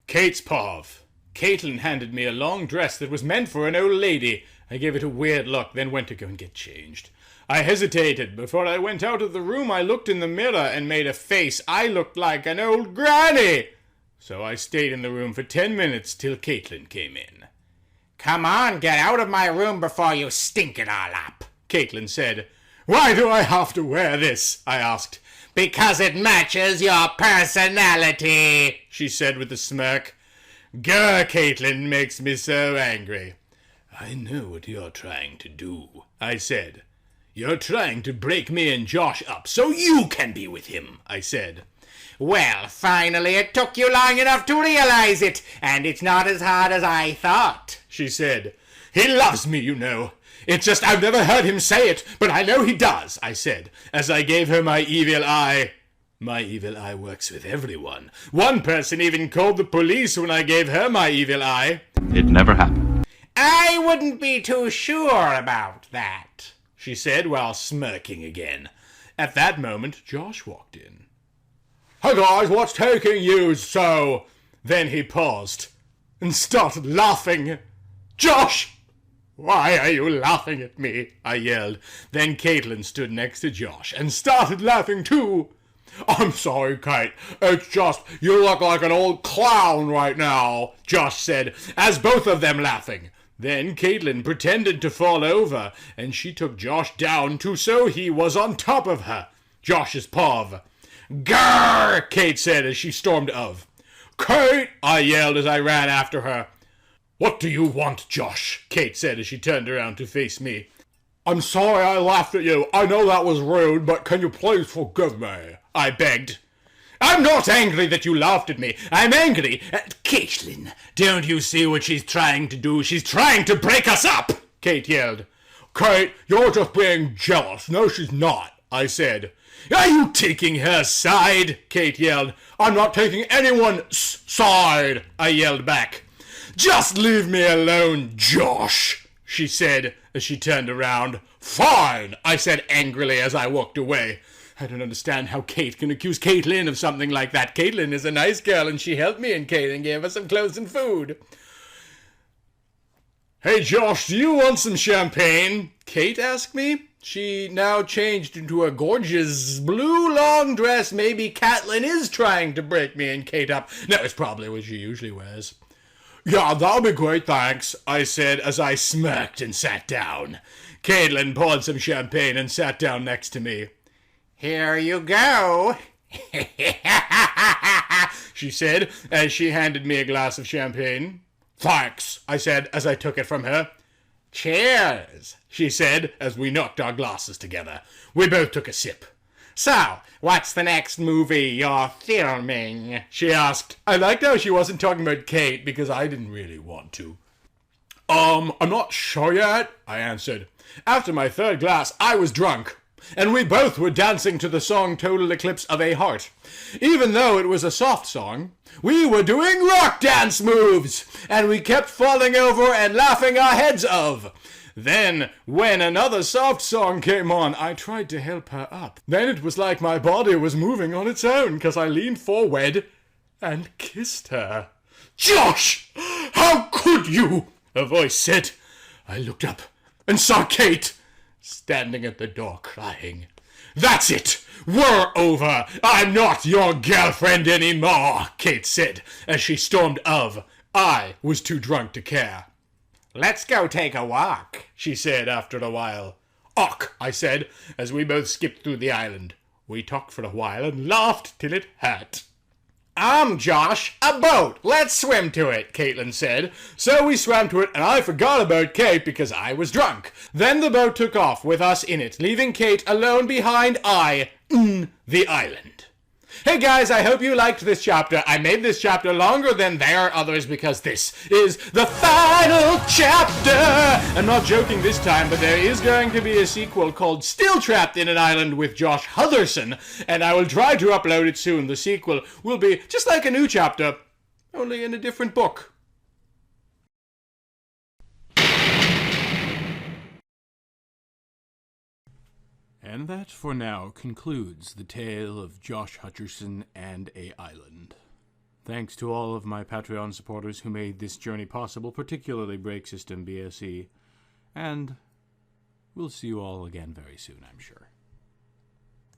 Kate's pav. Caitlin handed me a long dress that was meant for an old lady. I gave it a weird look, then went to go and get changed. I hesitated. Before I went out of the room, I looked in the mirror and made a face. I looked like an old granny. So I stayed in the room for 10 minutes till Caitlin came in. "Come on, get out of my room before you stink it all up," Caitlin said. "Why do I have to wear this?" I asked. "Because it matches your personality," she said with a smirk. Grr, Caitlin makes me so angry. "I know what you're trying to do," I said. "You're trying to break me and Josh up so you can be with him," I said. "Well, finally it took you long enough to realize it, and it's not as hard as I thought," she said. "He loves me, you know. It's just I've never heard him say it, but I know he does," I said, as I gave her my evil eye. My evil eye works with everyone. One person even called the police when I gave her my evil eye. It never happened. "I wouldn't be too sure about that," she said while smirking again. At that moment, Josh walked in. "Hey guys, what's taking you so?" Then he paused and started laughing. "Josh! Why are you laughing at me?" I yelled. Then Caitlin stood next to Josh and started laughing too. "I'm sorry, Kate. It's just, you look like an old clown right now," Josh said, as both of them laughing. Then Caitlin pretended to fall over, and she took Josh down too, so he was on top of her. Josh's pav. "Grrr!" Kate said as she stormed of. "Kate!" I yelled as I ran after her. "What do you want, Josh?" Kate said as she turned around to face me. "I'm sorry I laughed at you. I know that was rude, but can you please forgive me?" I begged. "I'm not angry that you laughed at me. I'm angry at Caitlin. Don't you see what she's trying to do? She's trying to break us up!" Kate yelled. "Kate, you're just being jealous." "No, she's not," I said. "Are you taking her side?" Kate yelled. "I'm not taking anyone's side," I yelled back. "Just leave me alone, Josh," she said as she turned around. "Fine," I said angrily as I walked away. I don't understand how Kate can accuse Caitlin of something like that. Caitlin is a nice girl, and she helped me and Kate and gave us some clothes and food. "Hey, Josh, do you want some champagne?" Kate asked me. She now changed into a gorgeous blue long dress. Maybe Caitlin is trying to break me and Kate up. No, it's probably what she usually wears. "Yeah, that'll be great, thanks," I said as I smirked and sat down. Caitlin poured some champagne and sat down next to me. "Here you go," she said as she handed me a glass of champagne. "Thanks," I said as I took it from her. "Cheers," she said as we knocked our glasses together. We both took a sip. "So, what's the next movie you're filming?" she asked. I liked how she wasn't talking about Kate because I didn't really want to. I'm not sure yet," I answered. After my third glass, I was drunk, and we both were dancing to the song Total Eclipse of a Heart. Even though it was a soft song, we were doing rock dance moves, and we kept falling over and laughing our heads off. Then, when another soft song came on, I tried to help her up. Then it was like my body was moving on its own, because I leaned forward and kissed her. "Josh! How could you?" a voice said. I looked up and saw Kate standing at the door crying. "That's it! We're over! I'm not your girlfriend anymore," Kate said as she stormed off. I was too drunk to care. "Let's go take a walk," she said after a while. "Och," I said as we both skipped through the island. We talked for a while and laughed till it hurt. "Josh, a boat! Let's swim to it," Caitlin said. So we swam to it, and I forgot about Kate because I was drunk. Then the boat took off with us in it, leaving Kate alone behind the island. Hey guys, I hope you liked this chapter. I made this chapter longer than there are others because this is the final chapter. I'm not joking this time, but there is going to be a sequel called Still Trapped in an Island with Josh Hutcherson, and I will try to upload it soon. The sequel will be just like a new chapter, only in a different book. And that, for now, concludes the tale of Josh Hutcherson and a Island. Thanks to all of my Patreon supporters who made this journey possible, particularly Break System BSE. And we'll see you all again very soon, I'm sure.